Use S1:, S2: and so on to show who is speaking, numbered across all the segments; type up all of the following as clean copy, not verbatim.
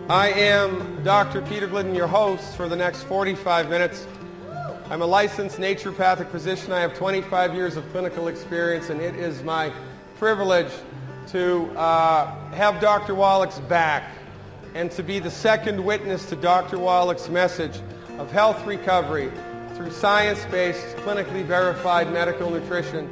S1: I am Dr. Peter Glidden, your host for the next 45 minutes. I'm a licensed naturopathic physician. I have 25 years of clinical experience, and it is my privilege to have Dr. Wallach's back and to be the second witness to Dr. Wallach's message of health recovery through science-based, clinically verified medical nutrition.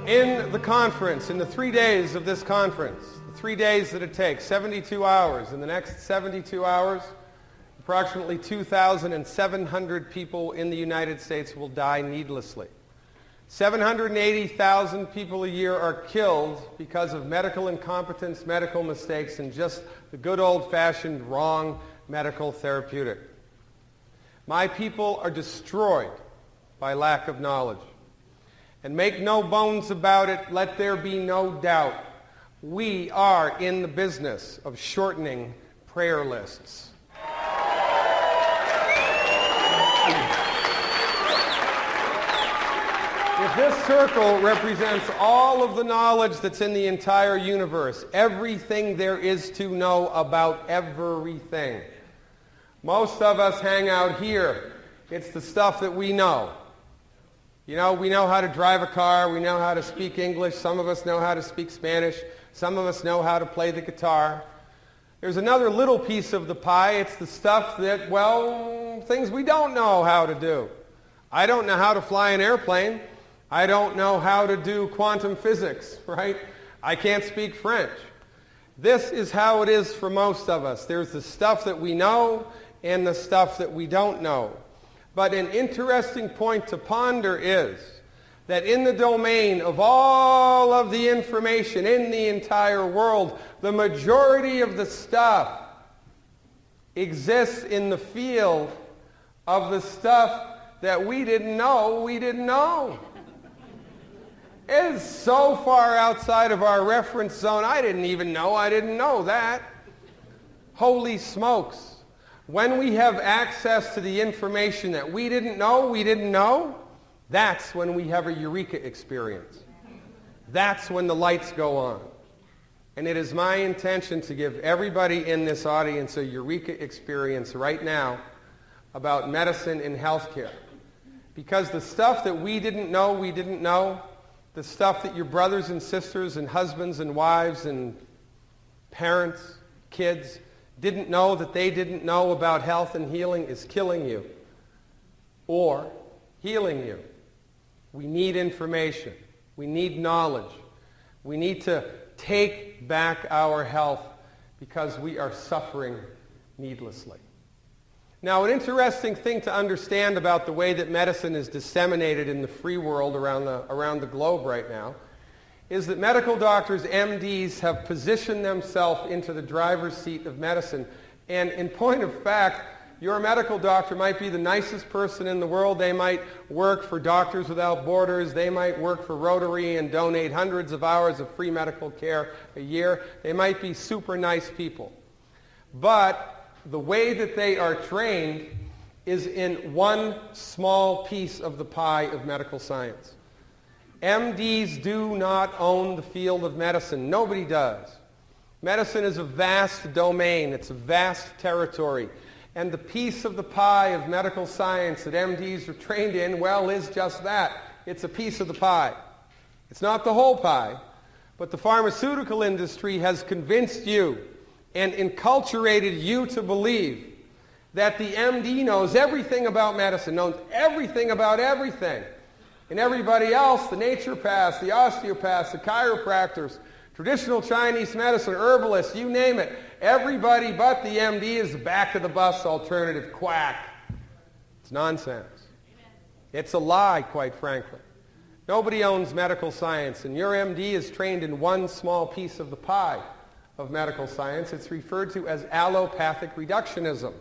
S1: In the conference, in the 3 days of this conference, the 3 days that it takes, 72 hours, in the next 72 hours, approximately 2,700 people in the United States will die needlessly. 780,000 people a year are killed because of medical incompetence, medical mistakes, and just the good old-fashioned wrong medical therapeutic. My people are destroyed by lack of knowledge. And make no bones about it, let there be no doubt, we are in the business of shortening prayer lists. If this circle represents all of the knowledge that's in the entire universe, everything there is to know about everything, most of us hang out here. It's the stuff that we know. You know, we know how to drive a car, we know how to speak English, some of us know how to speak Spanish, some of us know how to play the guitar. There's another little piece of the pie. It's the stuff that, well, things we don't know how to do. I don't know how to fly an airplane. I don't know how to do quantum physics, right? I can't speak French. This is how it is for most of us. There's the stuff that we know and the stuff that we don't know. But an interesting point to ponder is that in the domain of all of the information in the entire world, the majority of the stuff exists in the field of the stuff that we didn't know we didn't know. It is so far outside of our reference zone, I didn't know that. Holy smokes. When we have access to the information that we didn't know, that's when we have a eureka experience. That's when the lights go on. And it is my intention to give everybody in this audience a eureka experience right now about medicine and healthcare. Because the stuff that we didn't know, the stuff that your brothers and sisters and husbands and wives and parents, kids didn't know that they didn't know about health and healing is killing you or healing you. We need information. We need knowledge. We need to take back our health because we are suffering needlessly. Now, an interesting thing to understand about the way that medicine is disseminated in the free world around the globe right now is that medical doctors, MDs, have positioned themselves into the driver's seat of medicine. And in point of fact, your medical doctor might be the nicest person in the world. They might work for Doctors Without Borders. They might work for Rotary and donate hundreds of hours of free medical care a year. They might be super nice people. But the way that they are trained is in one small piece of the pie of medical science. MDs do not own the field of medicine. Nobody does. Medicine is a vast domain. It's a vast territory. And the piece of the pie of medical science that MDs are trained in, well, is just that. It's a piece of the pie. It's not the whole pie, but the pharmaceutical industry has convinced you and enculturated you to believe that the MD knows everything about medicine, knows everything about everything. And everybody else, the naturopaths, the osteopaths, the chiropractors, traditional Chinese medicine, herbalists, you name it, everybody but the MD is the back of the bus alternative quack. It's nonsense. It's a lie, quite frankly. Nobody owns medical science, and your MD is trained in one small piece of the pie of medical science. It's referred to as allopathic reductionism.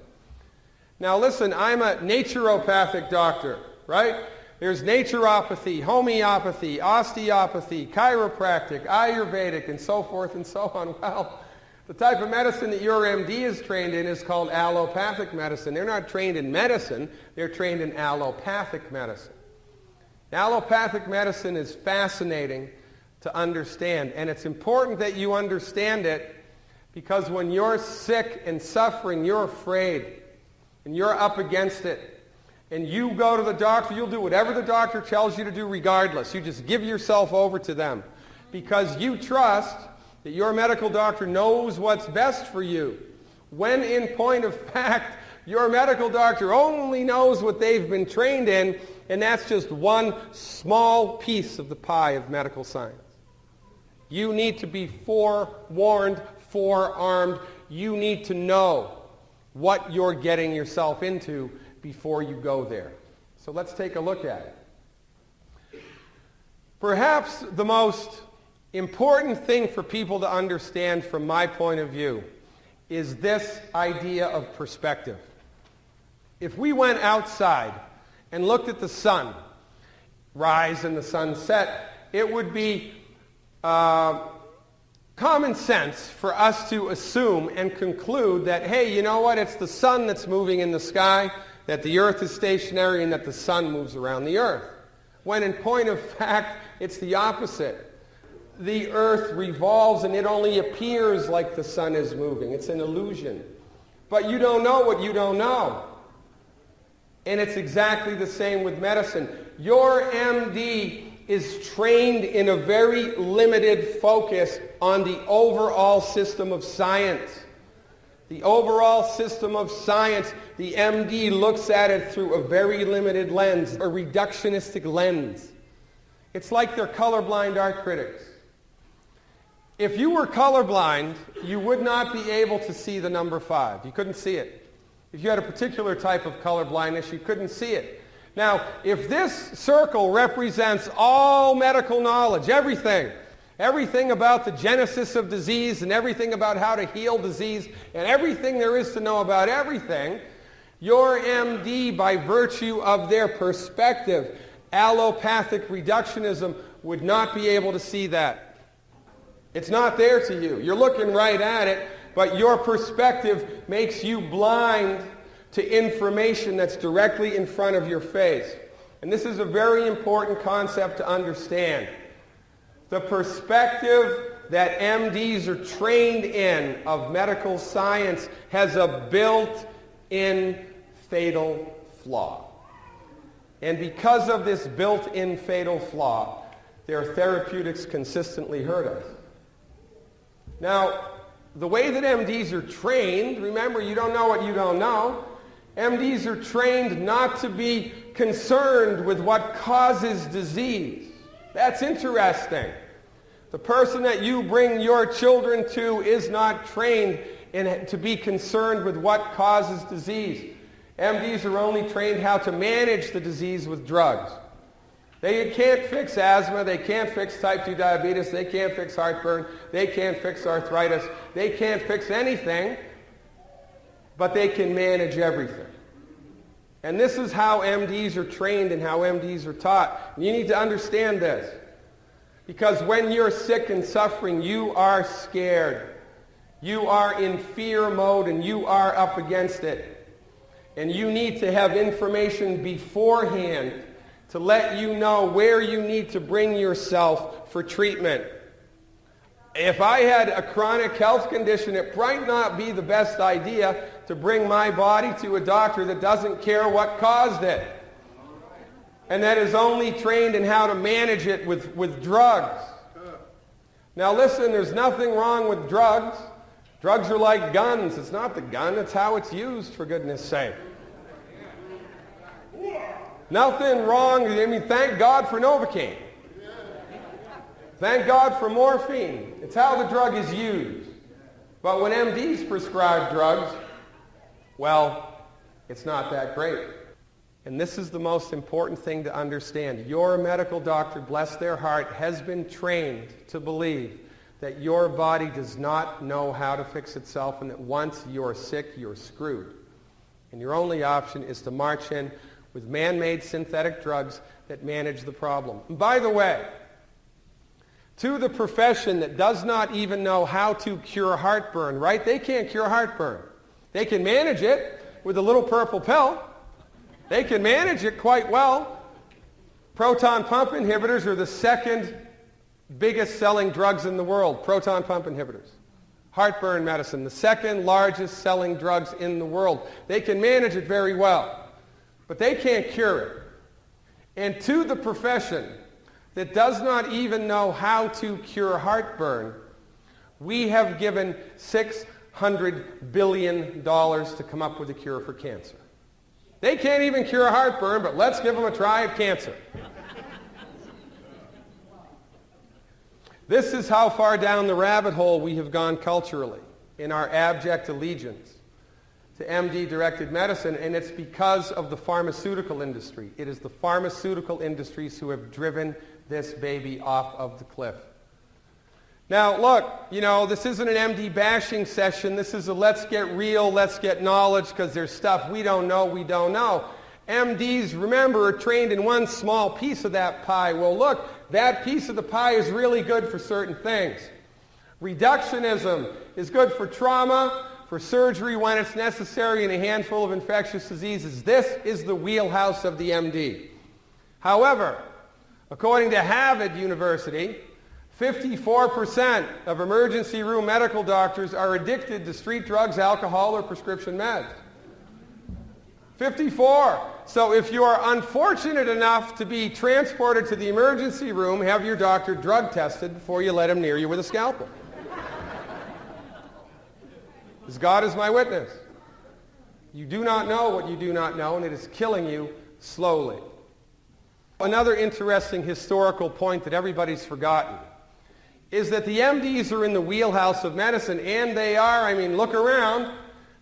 S1: Now listen, I'm a naturopathic doctor, right? There's naturopathy, homeopathy, osteopathy, chiropractic, Ayurvedic, and so forth and so on. Well, the type of medicine that your MD is trained in is called allopathic medicine. They're not trained in medicine, they're trained in allopathic medicine. Allopathic medicine is fascinating to understand, and it's important that you understand it Because when you're sick and suffering, you're afraid, and you're up against it. And you go to the doctor, you'll do whatever the doctor tells you to do regardless. You just give yourself over to them. Because you trust that your medical doctor knows what's best for you. When in point of fact, your medical doctor only knows what they've been trained in, and that's just one small piece of the pie of medical science. You need to be forewarned, forearmed. You need to know what you're getting yourself into before you go there. So let's take a look at it. Perhaps the most important thing for people to understand from my point of view is this idea of perspective. If we went outside and looked at the sun rise and the sun set, it would be common sense for us to assume and conclude that, hey, you know what, it's the sun that's moving in the sky, that the earth is stationary, and that the sun moves around the earth. When in point of fact, it's the opposite. The earth revolves and it only appears like the sun is moving. It's an illusion. But you don't know what you don't know. And it's exactly the same with medicine. Your MD is trained in a very limited focus on the overall system of science. The overall system of science, the MD looks at it through a very limited lens, a reductionistic lens. It's like they're colorblind art critics. If you were colorblind, you would not be able to see the number 5. You couldn't see it. If you had a particular type of color blindness, you couldn't see it. Now, if this circle represents all medical knowledge, everything about the genesis of disease and everything about how to heal disease and everything there is to know about everything, your MD, by virtue of their perspective, allopathic reductionism, would not be able to see that. It's not there to you. You're looking right at it, but your perspective makes you blind to information that's directly in front of your face. And this is a very important concept to understand. The perspective that MDs are trained in of medical science has a built-in fatal flaw. And because of this built-in fatal flaw, their therapeutics consistently hurt us. Now, the way that MDs are trained, remember, you don't know what you don't know. MDs are trained not to be concerned with what causes disease. That's interesting. The person that you bring your children to is not trained to be concerned with what causes disease. MDs are only trained how to manage the disease with drugs. They can't fix asthma, they can't fix type 2 diabetes, they can't fix heartburn, they can't fix arthritis, they can't fix anything, but they can manage everything. And this is how MDs are trained and how MDs are taught. And you need to understand this. Because when you're sick and suffering, you are scared. You are in fear mode and you are up against it. And you need to have information beforehand to let you know where you need to bring yourself for treatment. If I had a chronic health condition, it might not be the best idea to bring my body to a doctor that doesn't care what caused it and that is only trained in how to manage it with drugs. Now listen, there's nothing wrong with drugs. Drugs are like guns. It's not the gun, it's how it's used, for goodness sake. Nothing wrong. I mean, thank God for Novocaine. Thank God for morphine. It's how the drug is used. But when MDs prescribe drugs, well, it's not that great. And this is the most important thing to understand. Your medical doctor, bless their heart, has been trained to believe that your body does not know how to fix itself and that once you're sick, you're screwed. And your only option is to march in with man-made synthetic drugs that manage the problem. And by the way, to the profession that does not even know how to cure heartburn, right? They can't cure heartburn. They can manage it with a little purple pill. They can manage it quite well. Proton pump inhibitors are the second biggest selling drugs in the world, proton pump inhibitors. Heartburn medicine, the second largest selling drugs in the world. They can manage it very well, but they can't cure it. And to the profession that does not even know how to cure heartburn, we have given $600 billion to come up with a cure for cancer. They can't even cure heartburn, but let's give them a try at cancer. This is how far down the rabbit hole we have gone culturally in our abject allegiance to MD-directed medicine, and it's because of the pharmaceutical industry. It is the pharmaceutical industries who have driven this baby off of the cliff. Now, look, this isn't an MD bashing session. This is a let's get real, let's get knowledge, because there's stuff we don't know, we don't know. MDs, remember, are trained in one small piece of that pie. Well, look, that piece of the pie is really good for certain things. Reductionism is good for trauma, for surgery when it's necessary, and a handful of infectious diseases. This is the wheelhouse of the MD. However, according to Harvard University, 54% of emergency room medical doctors are addicted to street drugs, alcohol, or prescription meds. 54. So if you are unfortunate enough to be transported to the emergency room, have your doctor drug tested before you let him near you with a scalpel. Because God is my witness. You do not know what you do not know, and it is killing you slowly. Another interesting historical point that everybody's forgotten is that the MDs are in the wheelhouse of medicine, and they are, look around.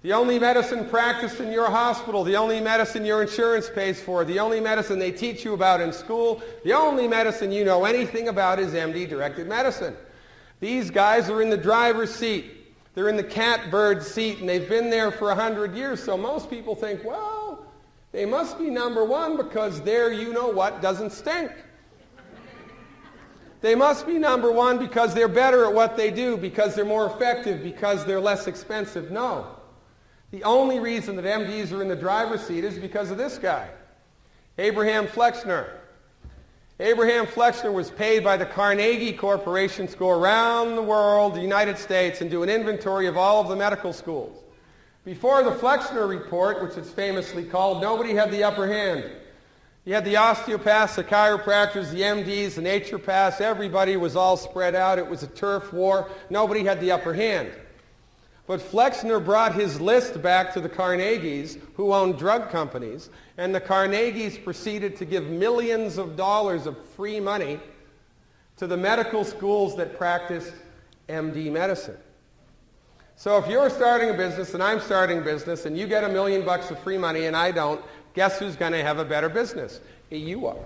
S1: The only medicine practiced in your hospital, the only medicine your insurance pays for, the only medicine they teach you about in school, the only medicine you know anything about is MD-directed medicine. These guys are in the driver's seat. They're in the catbird seat, and they've been there for 100 years. So most people think, well, they must be number one because their you-know-what doesn't stink. They must be number one because they're better at what they do, because they're more effective, because they're less expensive. No. The only reason that MDs are in the driver's seat is because of this guy, Abraham Flexner. Abraham Flexner was paid by the Carnegie Corporation to go around the world, the United States, and do an inventory of all of the medical schools. Before the Flexner Report, which it's famously called, nobody had the upper hand. You had the osteopaths, the chiropractors, the MDs, the naturopaths. Everybody was all spread out. It was a turf war. Nobody had the upper hand. But Flexner brought his list back to the Carnegies, who owned drug companies, and the Carnegies proceeded to give millions of dollars of free money to the medical schools that practiced MD medicine. So if you're starting a business and I'm starting a business and you get $1 million of free money and I don't, guess who's going to have a better business? You are.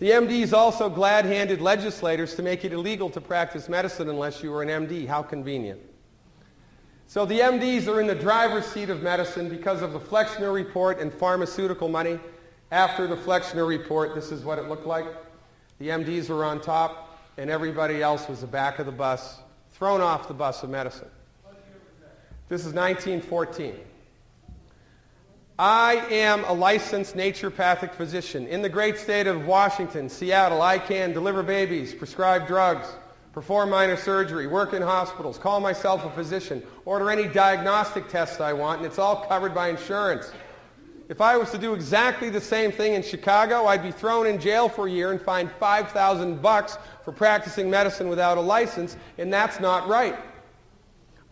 S1: The MDs also glad-handed legislators to make it illegal to practice medicine unless you were an MD. How convenient. So the MDs are in the driver's seat of medicine because of the Flexner Report and pharmaceutical money. After the Flexner Report, this is what it looked like. The MDs were on top, and everybody else was the back of the bus, thrown off the bus of medicine. This is 1914. I am a licensed naturopathic physician. In the great state of Washington, Seattle, I can deliver babies, prescribe drugs, perform minor surgery, work in hospitals, call myself a physician, order any diagnostic tests I want, and it's all covered by insurance. If I was to do exactly the same thing in Chicago, I'd be thrown in jail for a year and fined $5,000 for practicing medicine without a license, and that's not right.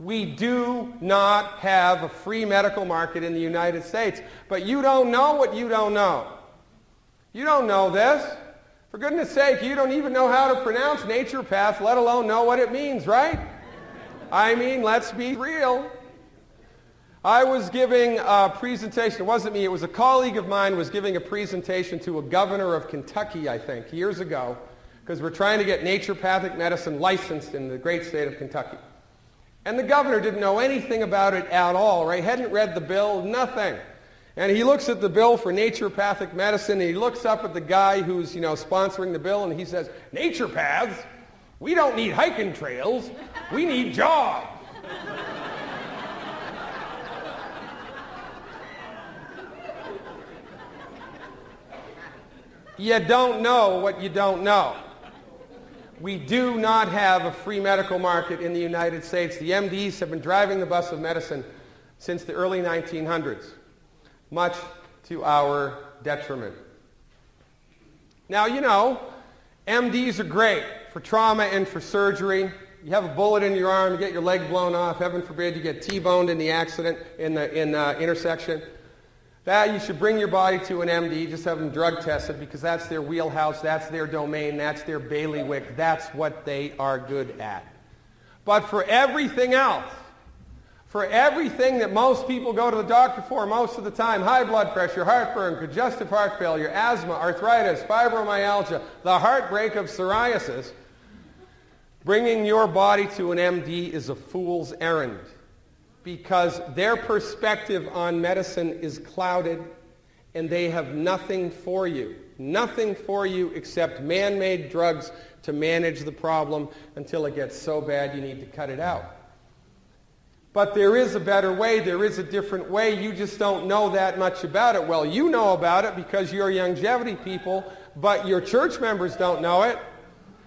S1: We do not have a free medical market in the United States. But you don't know what you don't know. You don't know this. For goodness sake, you don't even know how to pronounce naturopath, let alone know what it means, right? Let's be real. I was giving a presentation. It wasn't me. It was a colleague of mine was giving a presentation to a governor of Kentucky, I think, years ago, because we're trying to get naturopathic medicine licensed in the great state of Kentucky. And the governor didn't know anything about it at all, right? Hadn't read the bill, nothing. And he looks at the bill for naturopathic medicine, and he looks up at the guy who's, sponsoring the bill, and he says, "Naturopaths? We don't need hiking trails. We need jobs." You don't know what you don't know. We do not have a free medical market in the United States. The MDs have been driving the bus of medicine since the early 1900s, much to our detriment. Now, you know, MDs are great for trauma and for surgery. You have a bullet in your arm, you get your leg blown off, heaven forbid you get T-boned in the accident, in the intersection. That you should bring your body to an MD, just have them drug tested, because that's their wheelhouse, that's their domain, that's their bailiwick, that's what they are good at. But for everything else, for everything that most people go to the doctor for most of the time, high blood pressure, heartburn, congestive heart failure, asthma, arthritis, fibromyalgia, the heartbreak of psoriasis, bringing your body to an MD is a fool's errand, because their perspective on medicine is clouded and they have nothing for you. Nothing for you except man-made drugs to manage the problem until it gets so bad you need to cut it out. But there is a better way, there is a different way, you just don't know that much about it. Well, you know about it because you're longevity people, but your church members don't know it,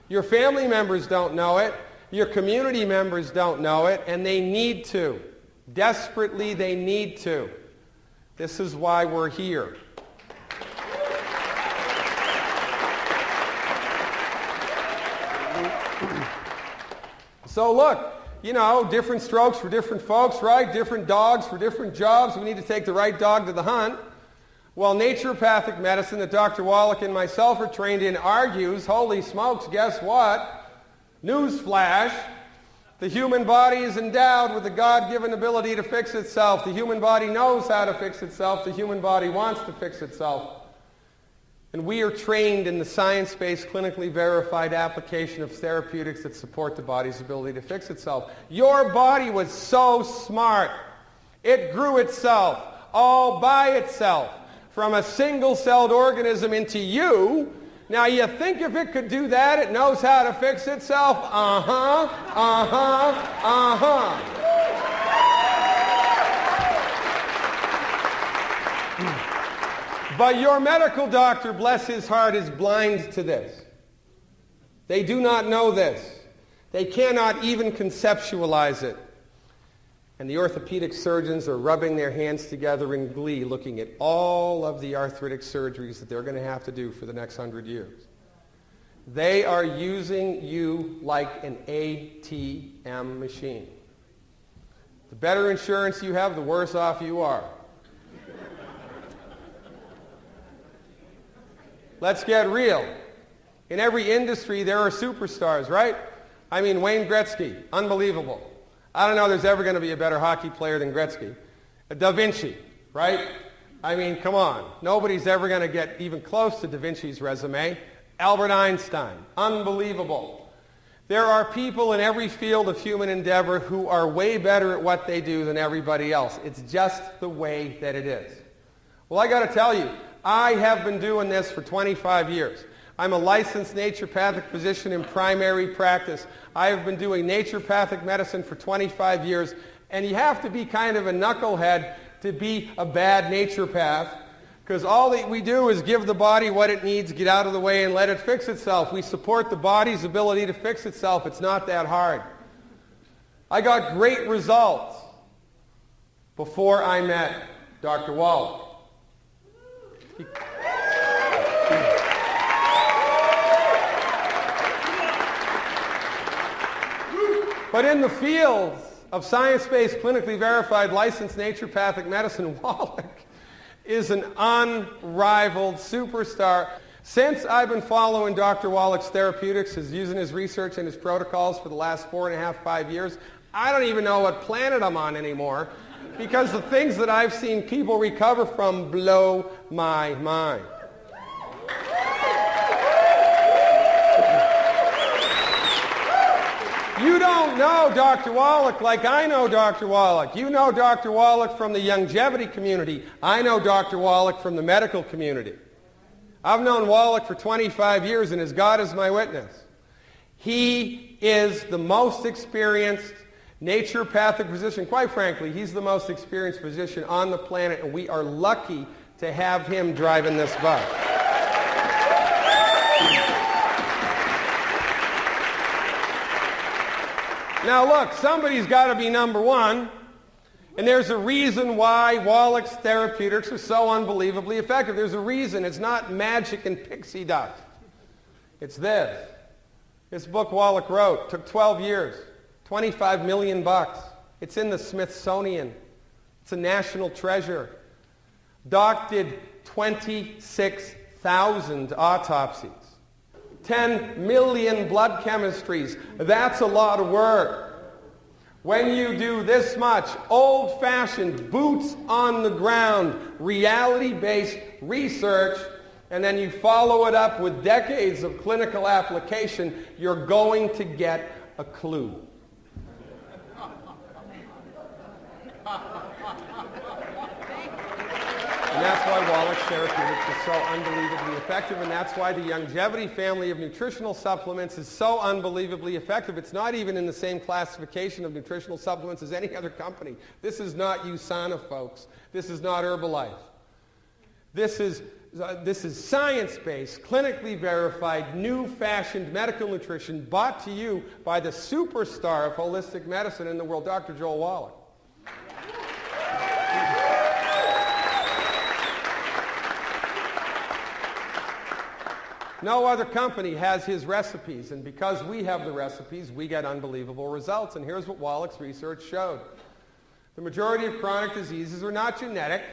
S1: your family members don't know it, your community members don't know it, and they need to. Desperately, they need to. This is why we're here. So look, you know, different strokes for different folks, right? Different dogs for different jobs. We need to take the right dog to the hunt. Well, naturopathic medicine that Dr. Wallach and myself are trained in argues, holy smokes, guess what? Newsflash. The human body is endowed with the God-given ability to fix itself. The human body knows how to fix itself. The human body wants to fix itself. And we are trained in the science-based, clinically verified application of therapeutics that support the body's ability to fix itself. Your body was so smart. It grew itself all by itself from a single-celled organism into you. Now, you think if it could do that, it knows how to fix itself? But your medical doctor, bless his heart, is blind to this. They do not know this. They cannot even conceptualize it. And the orthopedic surgeons are rubbing their hands together in glee, looking at all of the arthritic surgeries that they're going to have to do for the next 100 years. They are using you like an ATM machine. The better insurance you have, the worse off you are. Let's get real. In every industry, there are superstars, right? I mean, Wayne Gretzky, unbelievable. I don't know there's ever going to be a better hockey player than Gretzky. Da Vinci, right? I mean, come on. Nobody's ever going to get even close to Da Vinci's resume. Albert Einstein, unbelievable. There are people in every field of human endeavor who are way better at what they do than everybody else. It's just the way that it is. Well, I got to tell you, I have been doing this for 25 years. I'm a licensed naturopathic physician in primary practice. I have been doing naturopathic medicine for 25 years, and you have to be kind of a knucklehead to be a bad naturopath, because all that we do is give the body what it needs, get out of the way, and let it fix itself. We support the body's ability to fix itself. It's not that hard. I got great results before I met Dr. Wallach. But in the fields of science-based, clinically verified, licensed naturopathic medicine, Wallach is an unrivaled superstar. Since I've been following Dr. Wallach's therapeutics, using his research and his protocols for the last 4.5, 5 years, I don't even know what planet I'm on anymore, because the things that I've seen people recover from blow my mind. You don't know Dr. Wallach like I know Dr. Wallach. You know Dr. Wallach from the longevity community. I know Dr. Wallach from the medical community. I've known Wallach for 25 years, and as God is my witness, he is the most experienced naturopathic physician. Quite frankly, he's the most experienced physician on the planet, and we are lucky to have him driving this bus. Now look, somebody's got to be number one. And there's a reason why Wallach's therapeutics are so unbelievably effective. There's a reason. It's not magic and pixie dust. It's this. This book Wallach wrote took 12 years, $25 million. It's in the Smithsonian. It's a national treasure. Doc did 26,000 autopsies, 10 million blood chemistries. That's a lot of work. When you do this much old-fashioned, boots on the ground, reality-based research, and then you follow it up with decades of clinical application, you're going to get a clue. And that's why Wallach's therapeutics is so unbelievably effective, and that's why the Youngevity family of nutritional supplements is so unbelievably effective. It's not even in the same classification of nutritional supplements as any other company. This is not USANA, folks. This is not Herbalife. This is science-based, clinically verified, new-fashioned medical nutrition brought to you by the superstar of holistic medicine in the world, Dr. Joel Wallach. No other company has his recipes, and because we have the recipes, we get unbelievable results. And here's what Wallach's research showed. The majority of chronic diseases are not genetic,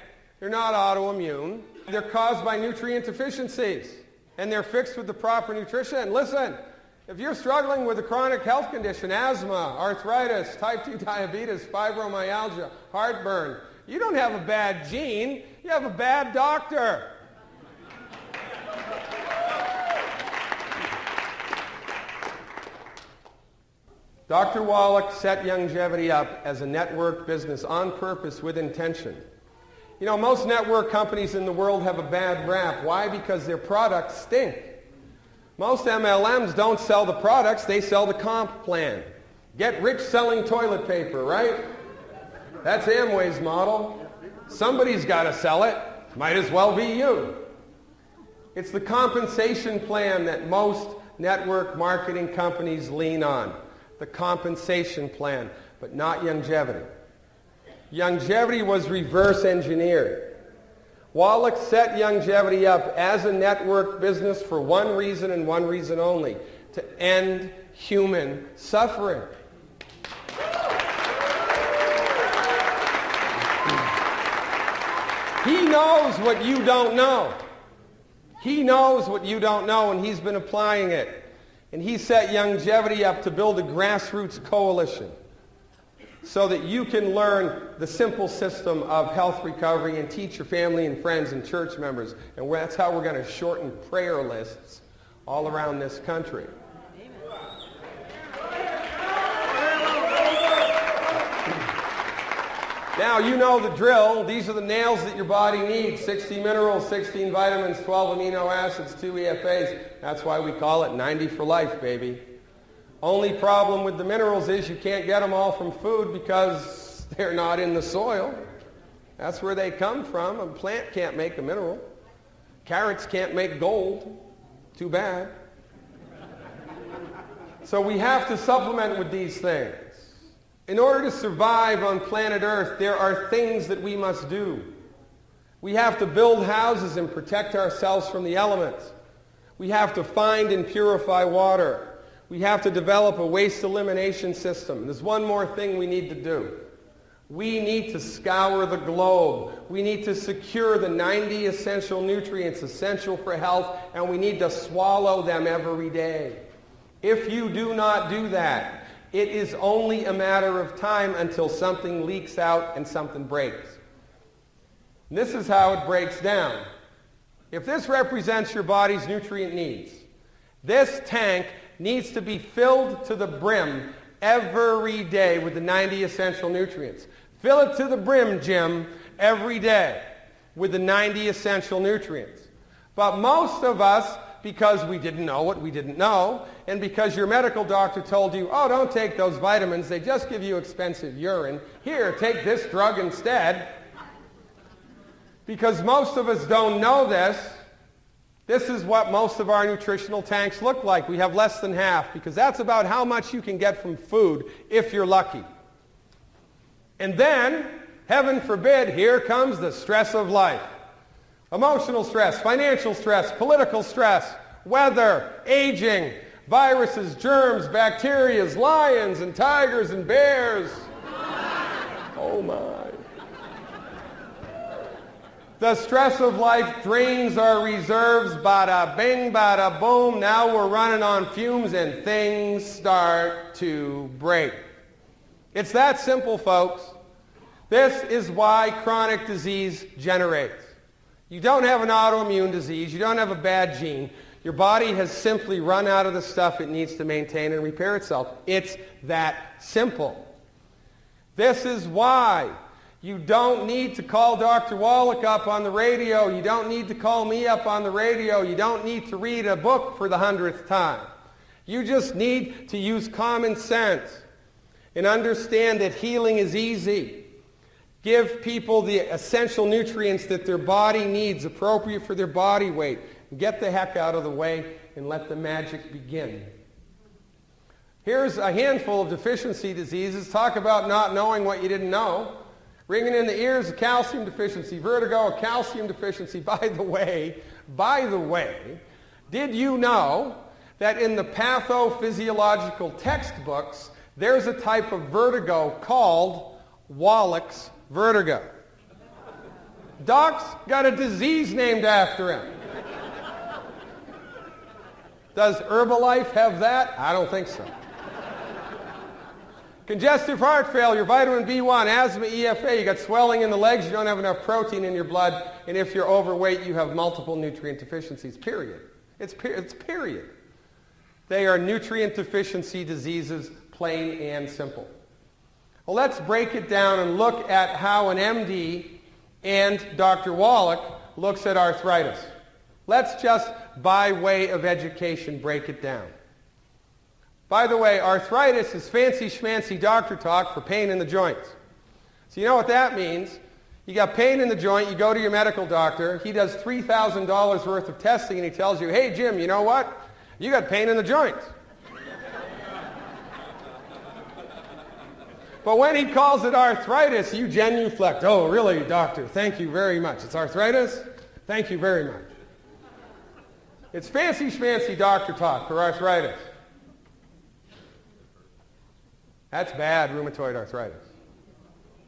S1: they're not autoimmune, they're caused by nutrient deficiencies, and they're fixed with the proper nutrition. Listen, if you're struggling with a chronic health condition, asthma, arthritis, type 2 diabetes, fibromyalgia, heartburn, you don't have a bad gene, you have a bad doctor. Dr. Wallach set Youngevity up as a network business on purpose with intention. You know, most network companies in the world have a bad rap. Why? Because their products stink. Most MLMs don't sell the products, they sell the comp plan. Get rich selling toilet paper, right? That's Amway's model. Somebody's got to sell it. Might as well be you. It's the compensation plan that most network marketing companies lean on. The compensation plan, but not Youngevity. Youngevity was reverse engineered. Wallach set Youngevity up as a network business for one reason and one reason only, to end human suffering. He knows what you don't know. He knows what you don't know, and he's been applying it. And he set Youngevity up to build a grassroots coalition so that you can learn the simple system of health recovery and teach your family and friends and church members. And that's how we're going to shorten prayer lists all around this country. Now, you know the drill. These are the nails that your body needs. 60 minerals, 16 vitamins, 12 amino acids, 2 EFAs. That's why we call it 90 for life, baby. Only problem with the minerals is you can't get them all from food because they're not in the soil. That's where they come from. A plant can't make a mineral. Carrots can't make gold. Too bad. So we have to supplement with these things. In order to survive on planet Earth, there are things that we must do. We have to build houses and protect ourselves from the elements. We have to find and purify water. We have to develop a waste elimination system. There's one more thing we need to do. We need to scour the globe. We need to secure the 90 essential nutrients essential for health, and we need to swallow them every day. If you do not do that, it is only a matter of time until something leaks out and something breaks. And this is how it breaks down. If this represents your body's nutrient needs, this tank needs to be filled to the brim every day with the 90 essential nutrients. Fill it to the brim, Jim, every day with the 90 essential nutrients. But most of us, because we didn't know what we didn't know, and because your medical doctor told you, oh, don't take those vitamins, they just give you expensive urine. Here, take this drug instead. Because most of us don't know this, This is what most of our nutritional tanks look like. We have less than half because that's about how much you can get from food if you're lucky. And then, heaven forbid, here comes the stress of life. Emotional stress, financial stress, political stress, weather, aging, viruses, germs, bacteria, lions and tigers and bears. Oh my. The stress of life drains our reserves, bada bing, bada boom. Now we're running on fumes and things start to break. It's that simple, folks. This is why chronic disease generates. You don't have an autoimmune disease. You don't have a bad gene. Your body has simply run out of the stuff it needs to maintain and repair itself. It's that simple. This is why you don't need to call Dr. Wallach up on the radio. You don't need to call me up on the radio. You don't need to read a book for the 100th time. You just need to use common sense and understand that healing is easy. Give people the essential nutrients that their body needs, appropriate for their body weight. Get the heck out of the way and let the magic begin. Here's a handful of deficiency diseases. Talk about not knowing what you didn't know. Ringing in the ears, a calcium deficiency, vertigo, a calcium deficiency. By the way, did you know that in the pathophysiological textbooks, there's a type of vertigo called Wallach's vertigo? Doc's got a disease named after him. Does Herbalife have that? I don't think so. Congestive heart failure, vitamin B1, asthma, EFA, you got swelling in the legs, you don't have enough protein in your blood, and if you're overweight, you have multiple nutrient deficiencies, period. It's period. They are nutrient deficiency diseases, plain and simple. Well, let's break it down and look at how an MD and Dr. Wallach looks at arthritis. Let's just, by way of education, break it down. By the way, arthritis is fancy schmancy doctor talk for pain in the joints. So you know what that means? You got pain in the joint, you go to your medical doctor, he does $3,000 worth of testing and he tells you, hey Jim, you know what? You got pain in the joints. But when he calls it arthritis, you genuflect. Oh, really, doctor? Thank you very much. It's arthritis? Thank you very much. It's fancy schmancy doctor talk for arthritis. That's bad rheumatoid arthritis.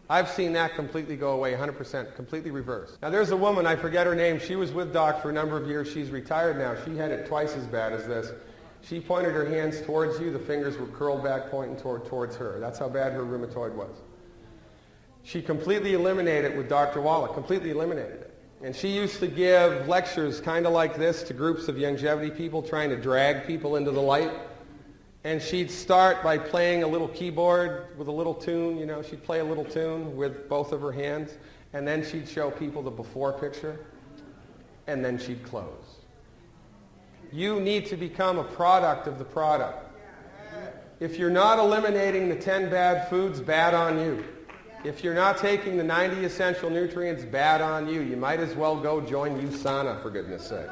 S1: I've seen that completely go away, 100%, completely reversed. Now there's a woman, I forget her name, she was with Doc for a number of years, she's retired now, she had it twice as bad as this. She pointed her hands towards you, the fingers were curled back pointing towards her. That's how bad her rheumatoid was. She completely eliminated it with Dr. Wallach, completely eliminated it. And she used to give lectures kind of like this to groups of longevity people trying to drag people into the light. And she'd start by playing a little keyboard with a little tune, you know, she'd play a little tune with both of her hands, and then she'd show people the before picture, and then she'd close. You need to become a product of the product. If you're not eliminating the 10 bad foods, bad on you. If you're not taking the 90 essential nutrients, bad on you. You might as well go join USANA, for goodness sake.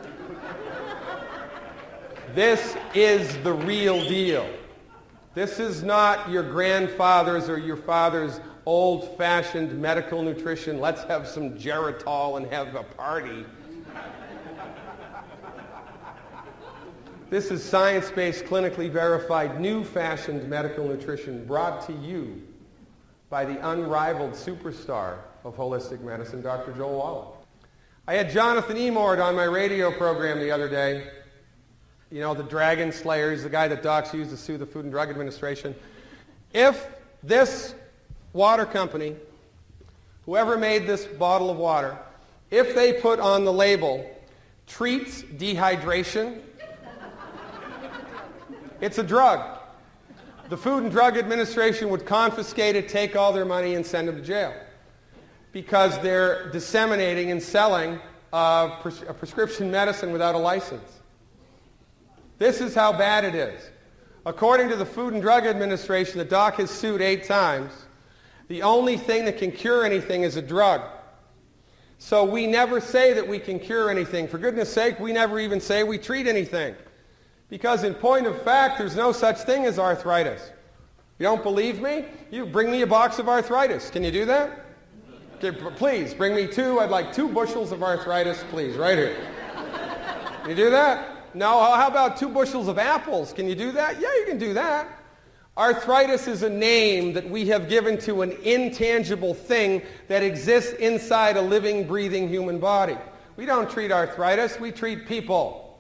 S1: This is the real deal. This is not your grandfather's or your father's old-fashioned medical nutrition. Let's have some Geritol and have a party. This is science-based, clinically verified, new-fashioned medical nutrition brought to you by the unrivaled superstar of holistic medicine, Dr. Joel Wallach. I had Jonathan Emord on my radio program the other day. You know, the Dragon Slayer, he's the guy that docs used to sue the Food and Drug Administration. If this water company, whoever made this bottle of water, if they put on the label, treats dehydration, it's a drug. The Food and Drug Administration would confiscate it, take all their money, and send them to jail because they're disseminating and selling a prescription medicine without a license. This is how bad it is. According to the Food and Drug Administration, the doc has sued 8 times. The only thing that can cure anything is a drug. So we never say that we can cure anything. For goodness sake, we never even say we treat anything. Because in point of fact, there's no such thing as arthritis. You don't believe me? You bring me a box of arthritis. Can you do that? Okay, please, bring me two. I'd like 2 bushels of arthritis, please, right here. Can you do that? No, how about 2 bushels of apples? Can you do that? Yeah, you can do that. Arthritis is a name that we have given to an intangible thing that exists inside a living, breathing human body. We don't treat arthritis, we treat people.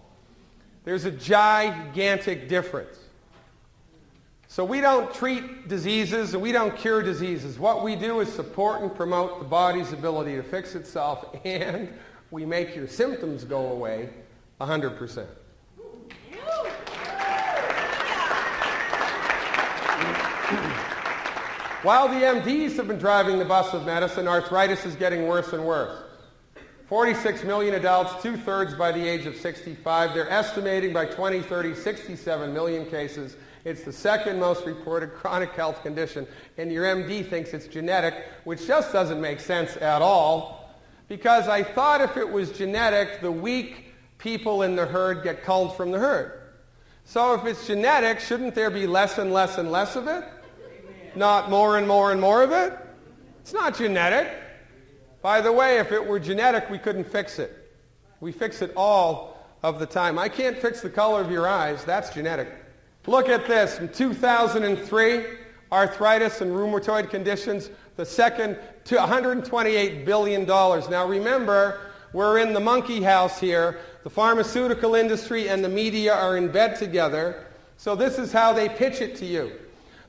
S1: There's a gigantic difference. So we don't treat diseases and we don't cure diseases. What we do is support and promote the body's ability to fix itself, and we make your symptoms go away 100%. While the MDs have been driving the bus of medicine, arthritis is getting worse and worse. 46 million adults, 2/3 by the age of 65. They're estimating by 2030, 67 million cases. It's the second most reported chronic health condition, and your MD thinks it's genetic, which just doesn't make sense at all, because I thought if it was genetic, the weak people in the herd get culled from the herd. So if it's genetic, shouldn't there be less and less and less of it? Not more and more and more of it? It's not genetic. By the way, if it were genetic, we couldn't fix it. We fix it all of the time. I can't fix the color of your eyes. That's genetic. Look at this. In 2003, arthritis and rheumatoid conditions, the second to $128 billion. Now remember, we're in the monkey house here. The pharmaceutical industry and the media are in bed together. So this is how they pitch it to you.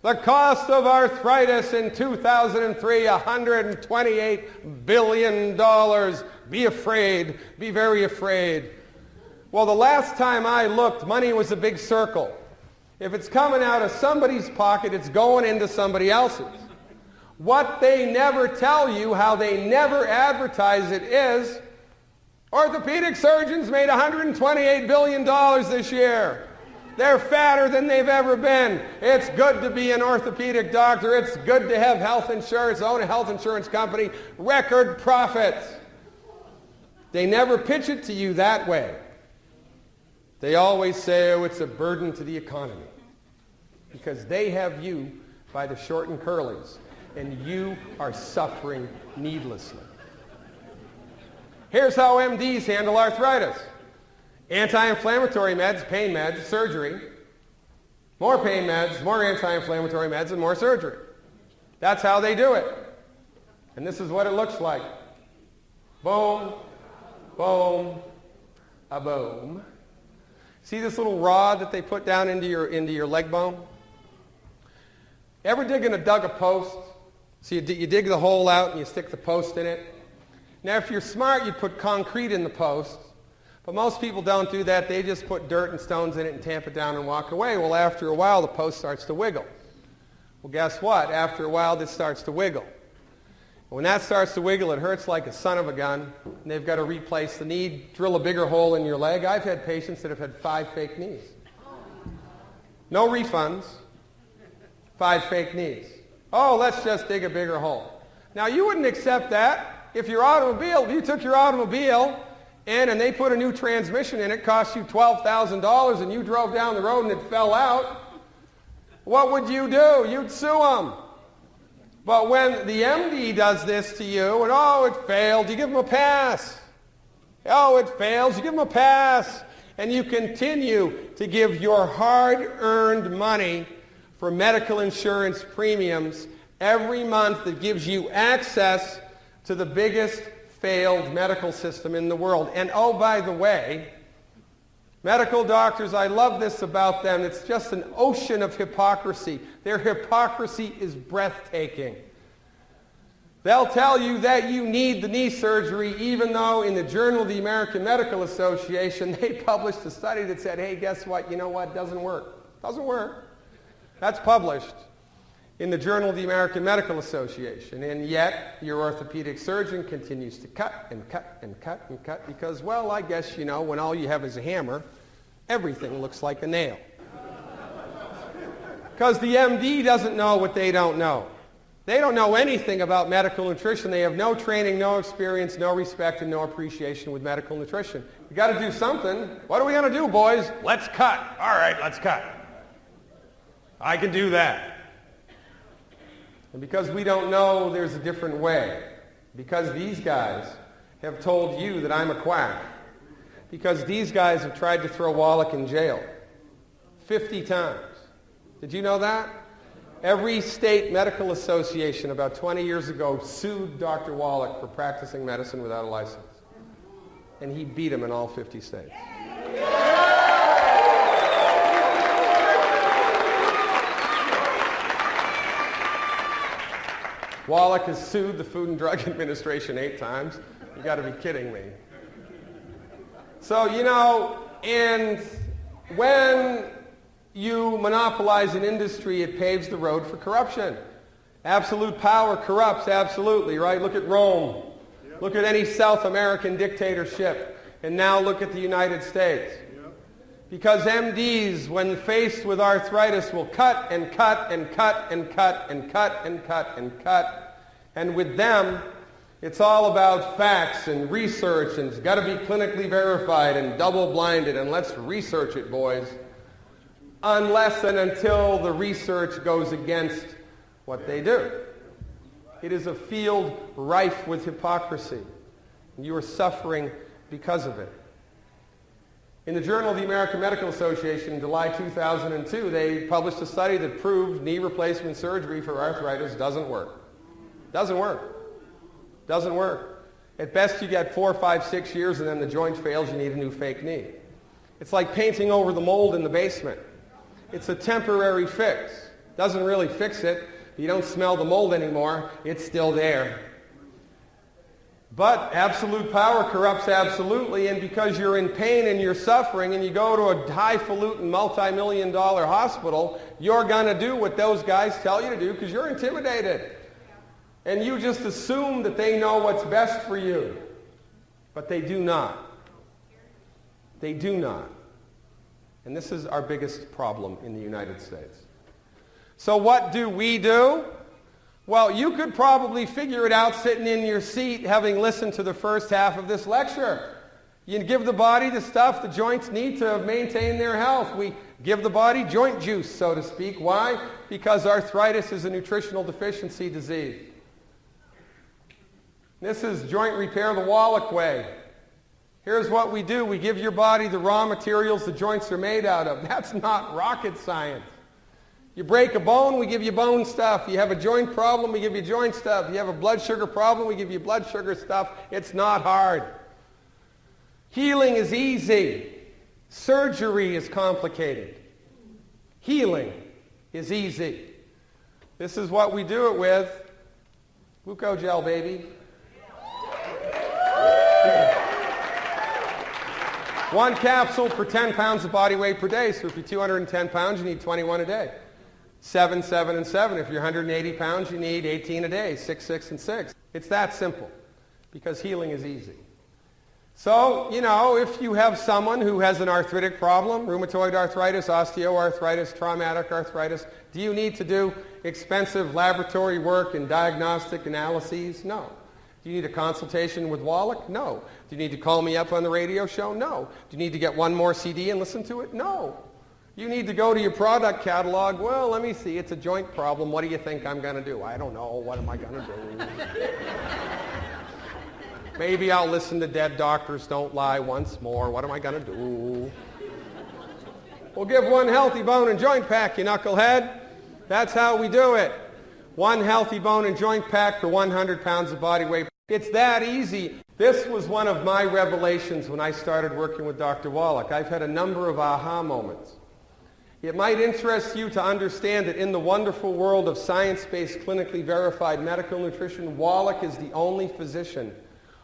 S1: The cost of arthritis in 2003, $128 billion. Be afraid. Be very afraid. Well, the last time I looked, money was a big circle. If it's coming out of somebody's pocket, it's going into somebody else's. What they never tell you, how they never advertise it, is orthopedic surgeons made $128 billion this year. They're fatter than they've ever been. It's good to be an orthopedic doctor. It's good to have health insurance, own a health insurance company, record profits. They never pitch it to you that way. They always say, oh, it's a burden to the economy, because they have you by the short and curlies, and you are suffering needlessly. Here's how MDs handle arthritis. Anti-inflammatory meds, pain meds, surgery. More pain meds, more anti-inflammatory meds, and more surgery. That's how they do it. And this is what it looks like. Boom, boom, a boom. See this little rod that they put down into your leg bone? Ever dug a post? So you dig the hole out and you stick the post in it. Now if you're smart, you'd put concrete in the post. But most people don't do that. They just put dirt and stones in it and tamp it down and walk away. Well, after a while, the post starts to wiggle. Well, guess what? After a while, this starts to wiggle. When that starts to wiggle, it hurts like a son of a gun, and they've got to replace the knee, drill a bigger hole in your leg. I've had patients that have had 5 fake knees. No refunds. 5 fake knees. Oh, let's just dig a bigger hole. Now, you wouldn't accept that if you took your automobile and they put a new transmission in it, cost you $12,000, and you drove down the road and it fell out. What would you do? You'd sue them. But when the MD does this to you, and oh, it failed, you give them a pass. Oh, it fails, you give them a pass. And you continue to give your hard-earned money for medical insurance premiums every month that gives you access to the biggest failed medical system in the world. And oh, by the way, medical doctors, I love this about them. It's just an ocean of hypocrisy. Their hypocrisy is breathtaking. They'll tell you that you need the knee surgery, even though in the Journal of the American Medical Association, they published a study that said, hey, guess what? You know what? It doesn't work. Doesn't work. That's published in the Journal of the American Medical Association. And yet, your orthopedic surgeon continues to cut and cut and cut and cut because, well, I guess, you know, when all you have is a hammer, everything looks like a nail. Because the MD doesn't know what they don't know. They don't know anything about medical nutrition. They have no training, no experience, no respect, and no appreciation with medical nutrition. We've got to do something. What are we going to do, boys? Let's cut. All right, let's cut. I can do that. And because we don't know there's a different way, because these guys have told you that I'm a quack, because these guys have tried to throw Wallach in jail 50 times. Did you know that? Every state medical association about 20 years ago sued Dr. Wallach for practicing medicine without a license. And he beat them in all 50 states. Wallach has sued the Food and Drug Administration 8 times. You got to be kidding me. So, you know, and when you monopolize an industry, it paves the road for corruption. Absolute power corrupts, absolutely, right? Look at Rome. Look at any South American dictatorship. And now look at the United States. Because MDs, when faced with arthritis, will cut and cut and cut and cut and cut and cut and cut. And with them, it's all about facts and research, and it's got to be clinically verified and double-blinded, and let's research it, boys. Unless and until the research goes against what they do. It is a field rife with hypocrisy. And you are suffering because of it. In the Journal of the American Medical Association in July 2002, they published a study that proved knee replacement surgery for arthritis doesn't work. Doesn't work. Doesn't work. At best you get 4, 5, 6 years and then the joint fails, you need a new fake knee. It's like painting over the mold in the basement. It's a temporary fix. Doesn't really fix it. You don't smell the mold anymore. It's still there. But absolute power corrupts absolutely, and because you're in pain and you're suffering and you go to a highfalutin multi-million-dollar hospital, you're going to do what those guys tell you to do because you're intimidated. And you just assume that they know what's best for you. But they do not. They do not. And this is our biggest problem in the United States. So what do we do? Well, you could probably figure it out sitting in your seat having listened to the first half of this lecture. You give the body the stuff the joints need to maintain their health. We give the body joint juice, so to speak. Why? Because arthritis is a nutritional deficiency disease. This is joint repair the Wallach way. Here's what we do. We give your body the raw materials the joints are made out of. That's not rocket science. You break a bone, we give you bone stuff. You have a joint problem, we give you joint stuff. You have a blood sugar problem, we give you blood sugar stuff. It's not hard. Healing is easy. Surgery is complicated. Healing is easy. This is what we do it with. Glucogel, baby. 1 capsule per 10 pounds of body weight per day. So if you're 210 pounds, you need 21 a day. 7, 7, and 7. If you're 180 pounds, you need 18 a day. 6, 6, and 6. It's that simple because healing is easy. So, you know, if you have someone who has an arthritic problem, rheumatoid arthritis, osteoarthritis, traumatic arthritis, do you need to do expensive laboratory work and diagnostic analyses? No. Do you need a consultation with Wallach? No. Do you need to call me up on the radio show? No. Do you need to get one more CD and listen to it? No. You need to go to your product catalog. Well, let me see. It's a joint problem. What do you think I'm going to do? I don't know. What am I going to do? Maybe I'll listen to Dead Doctors Don't Lie once more. What am I going to do? We'll give 1 healthy bone and joint pack, you knucklehead. That's how we do it. 1 healthy bone and joint pack for 100 pounds of body weight. It's that easy. This was one of my revelations when I started working with Dr. Wallach. I've had a number of aha moments. It might interest you to understand that in the wonderful world of science-based, clinically verified medical nutrition, Wallach is the only physician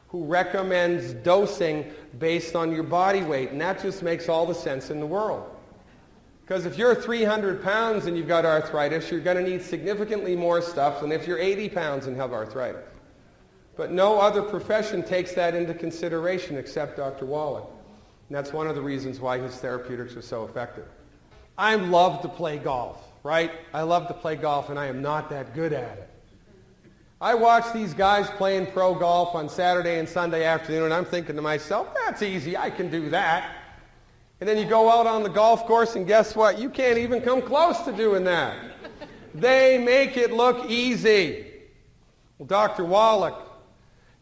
S1: who recommends dosing based on your body weight, and that just makes all the sense in the world. Because if you're 300 pounds and you've got arthritis, you're going to need significantly more stuff than if you're 80 pounds and have arthritis. But no other profession takes that into consideration except Dr. Wallach. And that's one of the reasons why his therapeutics are so effective. I love to play golf, right? I love to play golf, and I am not that good at it. I watch these guys playing pro golf on Saturday and Sunday afternoon, and I'm thinking to myself, that's easy, I can do that. And then you go out on the golf course, and guess what? You can't even come close to doing that. They make it look easy. Well, Dr. Wallach,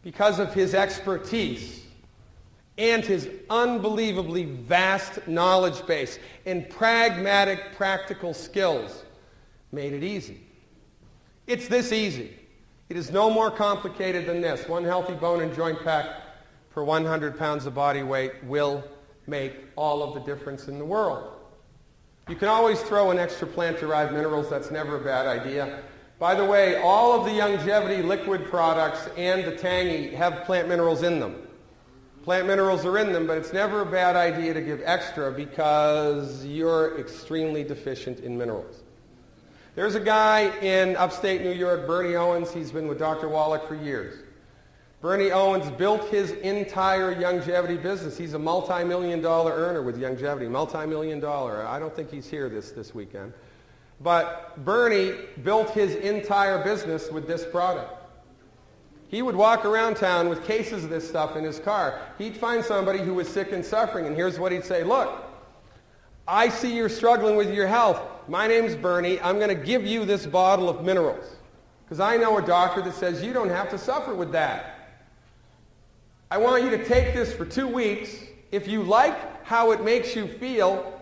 S1: because of his expertise and his unbelievably vast knowledge base and pragmatic, practical skills, made it easy. It's this easy. It is no more complicated than this. One healthy bone and joint pack per 100 pounds of body weight will make all of the difference in the world. You can always throw in extra plant-derived minerals. That's never a bad idea. By the way, all of the Youngevity liquid products and the Tangy have plant minerals in them. Plant minerals are in them, but it's never a bad idea to give extra because you're extremely deficient in minerals. There's a guy in upstate New York, Bernie Owens. He's been with Dr. Wallach for years. Bernie Owens built his entire Youngevity business. He's a multi-million-dollar earner with Youngevity, multi-million-dollar. I don't think he's here this weekend. But Bernie built his entire business with this product. He would walk around town with cases of this stuff in his car. He'd find somebody who was sick and suffering, and here's what he'd say. Look, I see you're struggling with your health. My name's Bernie. I'm going to give you this bottle of minerals because I know a doctor that says you don't have to suffer with that. I want you to take this for 2 weeks. If you like how it makes you feel,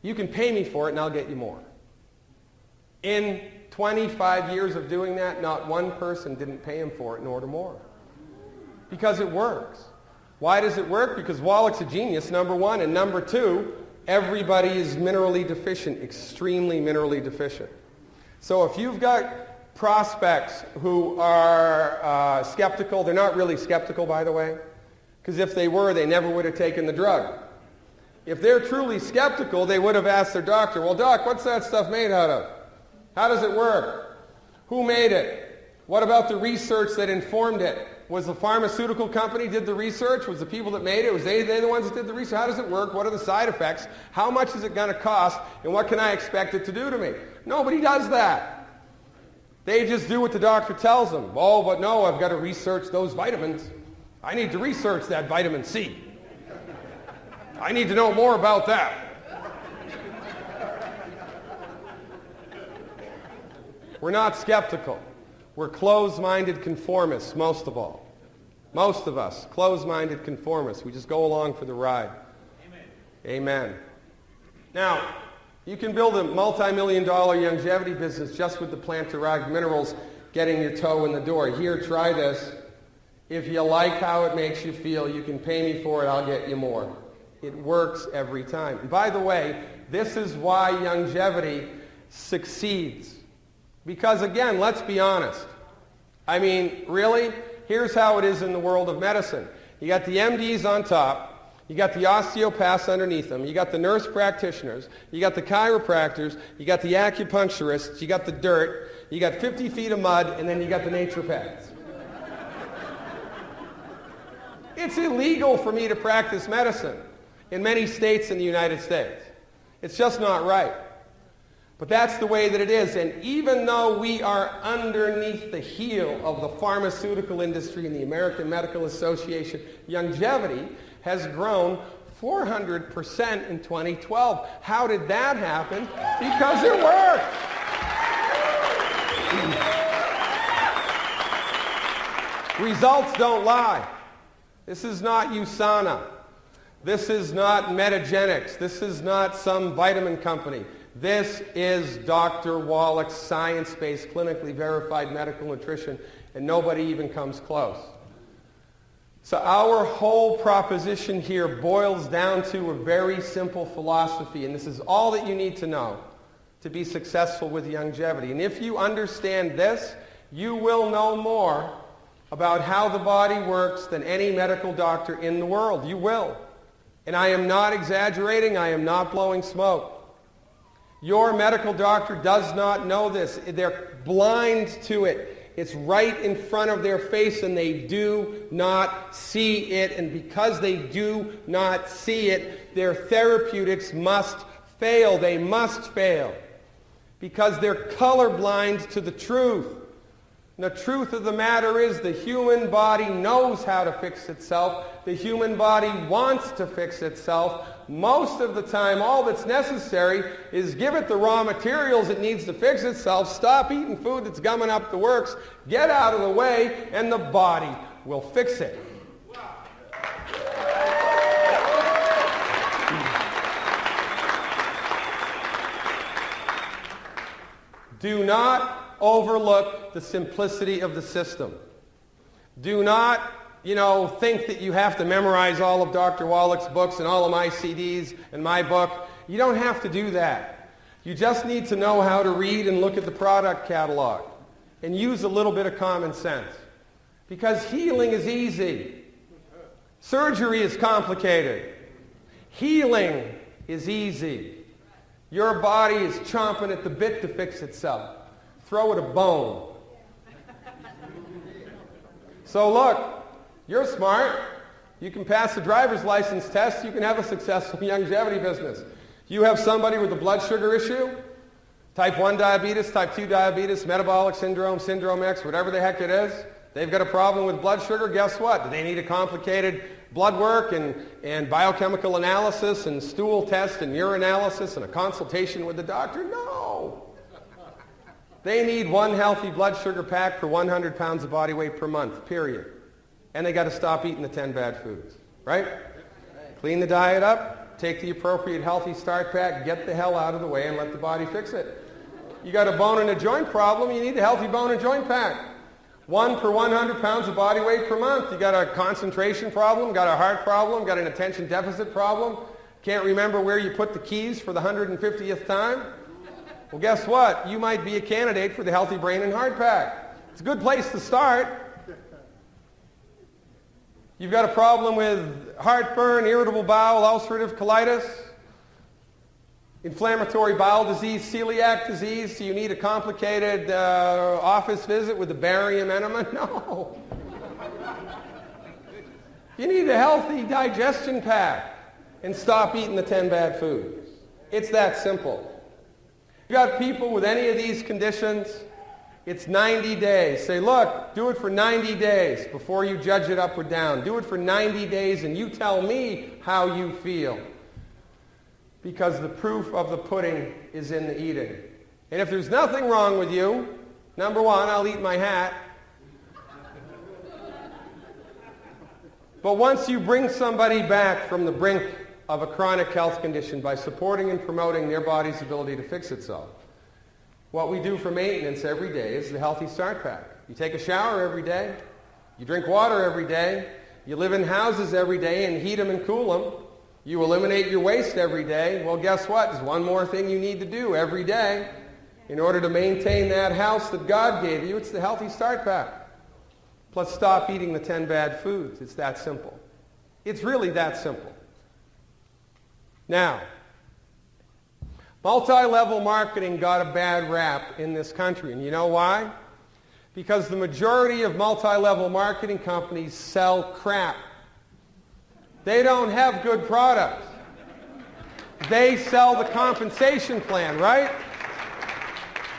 S1: you can pay me for it and I'll get you more. In 25 years of doing that, not one person didn't pay him for it nor more. Because it works. Why does it work? Because Wallach's a genius, number one, and number two, everybody is minerally deficient, extremely minerally deficient. So if you've got prospects who are skeptical, they're not really skeptical, by the way, because if they were, they never would have taken the drug. If they're truly skeptical, they would have asked their doctor, well, doc, what's that stuff made out of? How does it work? Who made it? What about the research that informed it? Was the pharmaceutical company did the research? Was the people that made it? Was they the ones that did the research? How does it work? What are the side effects? How much is it going to cost? And what can I expect it to do to me? Nobody does that. They just do what the doctor tells them. Oh, but no, I've got to research those vitamins. I need to research that vitamin C. I need to know more about that. We're not skeptical. We're closed-minded conformists, most of all. Most of us, closed-minded conformists. We just go along for the ride. Amen. Amen. Now, you can build a multi-million-dollar Youngevity business just with the plant-derived minerals getting your toe in the door. Here, try this. If you like how it makes you feel, you can pay me for it, I'll get you more. It works every time. And by the way, this is why Youngevity succeeds. Because again, let's be honest. I mean, really, here's how it is in the world of medicine. You got the MDs on top. You got the osteopaths underneath them. You got the nurse practitioners. You got the chiropractors. You got the acupuncturists. You got the dirt. You got 50 feet of mud, and then you got the naturopaths. It's illegal for me to practice medicine in many states in the United States. It's just not right. But that's the way that it is. And even though we are underneath the heel of the pharmaceutical industry and the American Medical Association, Youngevity has grown 400% in 2012. How did that happen? Because it worked. Results don't lie. This is not USANA. This is not Metagenics. This is not some vitamin company. This is Dr. Wallach's science-based, clinically verified medical nutrition, and nobody even comes close. So our whole proposition here boils down to a very simple philosophy, and this is all that you need to know to be successful with Youngevity. And if you understand this, you will know more about how the body works than any medical doctor in the world. You will. And I am not exaggerating. I am not blowing smoke. Your medical doctor does not know this. They're blind to it. It's right in front of their face and they do not see it. And because they do not see it, their therapeutics must fail. They must fail because they're colorblind to the truth. And the truth of the matter is the human body knows how to fix itself. The human body wants to fix itself. Most of the time, all that's necessary is give it the raw materials it needs to fix itself, stop eating food that's gumming up the works, get out of the way, and the body will fix it. Do not overlook the simplicity of the system. Do not, think that you have to memorize all of Dr. Wallach's books and all of my CDs and my book. You don't have to do that. You just need to know how to read and look at the product catalog and use a little bit of common sense. Because healing is easy. Surgery is complicated. Healing is easy. Your body is chomping at the bit to fix itself. Throw it a bone. So look, you're smart. You can pass the driver's license test. You can have a successful longevity business. You have somebody with a blood sugar issue, type 1 diabetes, type 2 diabetes, metabolic syndrome, syndrome X, whatever the heck it is. They've got a problem with blood sugar. Guess what? Do they need a complicated blood work and biochemical analysis and stool test and urinalysis and a consultation with the doctor? No. They need one healthy blood sugar pack per 100 pounds of body weight per month, period. And they got to stop eating the 10 bad foods, right? Clean the diet up, take the appropriate healthy start pack, get the hell out of the way and let the body fix it. You got a bone and a joint problem, you need a healthy bone and joint pack. One per 100 pounds of body weight per month. You got a concentration problem, got a heart problem, got an attention deficit problem, can't remember where you put the keys for the 150th time? Well, guess what? You might be a candidate for the Healthy Brain and Heart Pack. It's a good place to start. You've got a problem with heartburn, irritable bowel, ulcerative colitis, inflammatory bowel disease, celiac disease, so you need a complicated office visit with a barium enema? No. You need a healthy digestion pack and stop eating the 10 bad foods. It's that simple. You've got people with any of these conditions, it's 90 days. Say, look, do it for 90 days before you judge it up or down. Do it for 90 days and you tell me how you feel. Because the proof of the pudding is in the eating. And if there's nothing wrong with you, number one, I'll eat my hat. But once you bring somebody back from the brink of a chronic health condition by supporting and promoting their body's ability to fix itself, what we do for maintenance every day is the Healthy Start Pack. You take a shower every day. You drink water every day. You live in houses every day and heat them and cool them. You eliminate your waste every day. Well, guess what? There's one more thing you need to do every day in order to maintain that house that God gave you. It's the Healthy Start Pack. Plus stop eating the 10 bad foods. It's that simple. It's really that simple. Now, multi-level marketing got a bad rap in this country. And you know why? Because the majority of multi-level marketing companies sell crap. They don't have good products. They sell the compensation plan, right?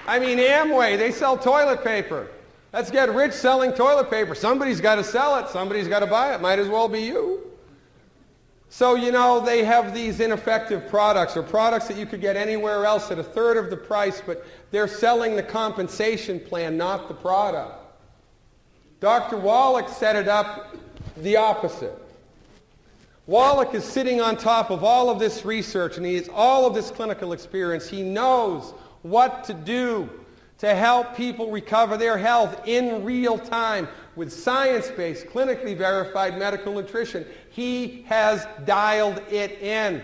S1: I mean, Amway, they sell toilet paper. Let's get rich selling toilet paper. Somebody's got to sell it. Somebody's got to buy it. Might as well be you. So, they have these ineffective products or products that you could get anywhere else at a third of the price, but they're selling the compensation plan, not the product. Dr. Wallach set it up the opposite. Wallach is sitting on top of all of this research and he has all of this clinical experience. He knows what to do to help people recover their health in real time with science-based, clinically verified medical nutrition. He has dialed it in.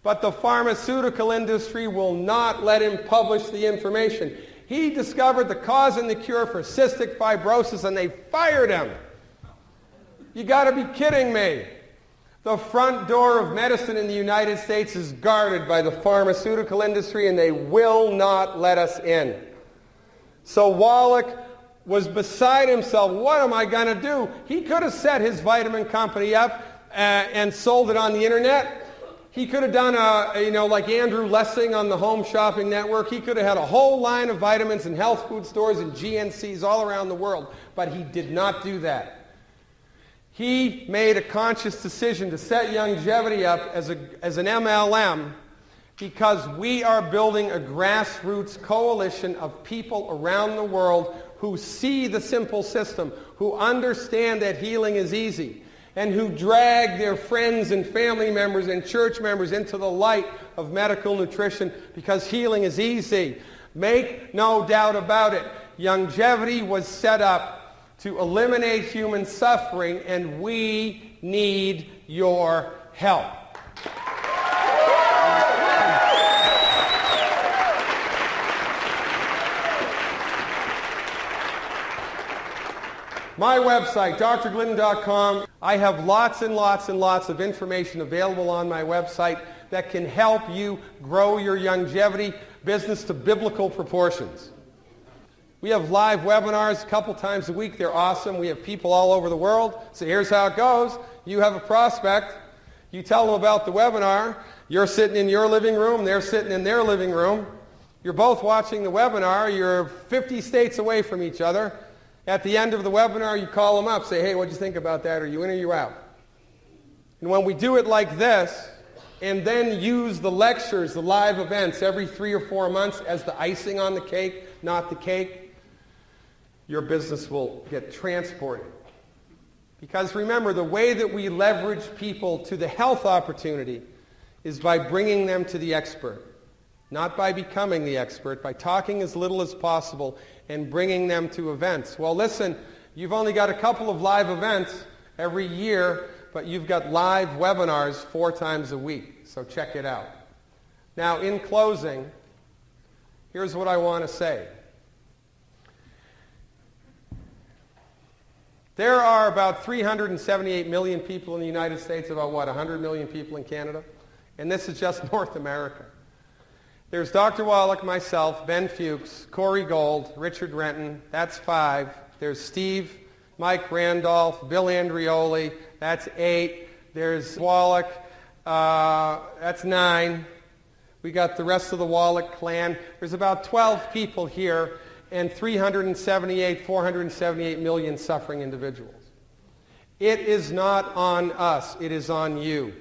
S1: But the pharmaceutical industry will not let him publish the information. He discovered the cause and the cure for cystic fibrosis and they fired him. You got to be kidding me. The front door of medicine in the United States is guarded by the pharmaceutical industry and they will not let us in. So Wallach was beside himself. What am I going to do? He could have set his vitamin company up and sold it on the internet. He could have done like Andrew Lessing on the Home Shopping Network. He could have had a whole line of vitamins and health food stores and GNCs all around the world, but he did not do that. He made a conscious decision to set Youngevity up as an MLM because we are building a grassroots coalition of people around the world who see the simple system, who understand that healing is easy, and who drag their friends and family members and church members into the light of medical nutrition because healing is easy. Make no doubt about it. Youngevity was set up to eliminate human suffering, and we need your help. My website, drglidden.com. I have lots and lots and lots of information available on my website that can help you grow your Youngevity business to biblical proportions. We have live webinars a couple times a week. They're awesome. We have people all over the world. So here's how it goes. You have a prospect. You tell them about the webinar. You're sitting in your living room. They're sitting in their living room. You're both watching the webinar. You're 50 states away from each other. At the end of the webinar, you call them up, say, hey, what'd you think about that? Are you in or you out? And when we do it like this, and then use the lectures, the live events every 3 or 4 months as the icing on the cake, not the cake, your business will get transported. Because remember, the way that we leverage people to the health opportunity is by bringing them to the expert. Not by becoming the expert, by talking as little as possible and bringing them to events. Well, listen, you've only got a couple of live events every year, but you've got live webinars 4 times a week. So check it out. Now, in closing, here's what I want to say. There are about 378 million people in the United States, about 100 million people in Canada? And this is just North America. There's Dr. Wallach, myself, Ben Fuchs, Corey Gold, Richard Renton, that's 5. There's Steve, Mike Randolph, Bill Andreoli, that's 8. There's Wallach, that's 9. We got the rest of the Wallach clan. There's about 12 people here and 478 million suffering individuals. It is not on us, it is on you.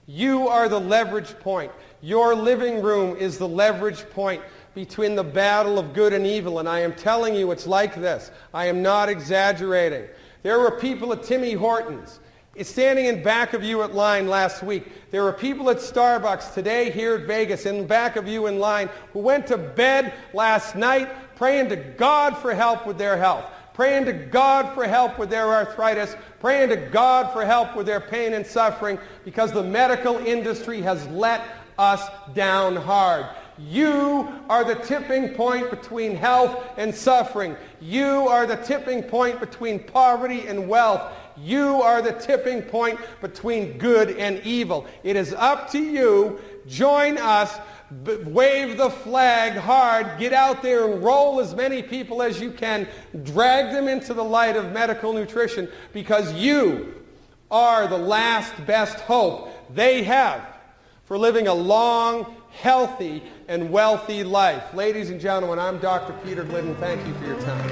S1: You are the leverage point. Your living room is the leverage point between the battle of good and evil, and I am telling you it's like this. I am not exaggerating. There were people at Timmy Hortons standing in back of you at line last week. There were people at Starbucks today here at Vegas in back of you in line who went to bed last night praying to God for help with their health, praying to God for help with their arthritis, praying to God for help with their pain and suffering because the medical industry has let us down hard. You are the tipping point between health and suffering. You are the tipping point between poverty and wealth. You are the tipping point between good and evil. It is up to you. Join us. Wave the flag hard. Get out there and roll as many people as you can. Drag them into the light of medical nutrition because you are the last best hope they have for living a long, healthy, and wealthy life. Ladies and gentlemen, I'm Dr. Peter Glidden. Thank you for your time.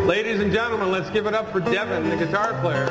S1: Ladies and gentlemen, let's give it up for Devin, the guitar player.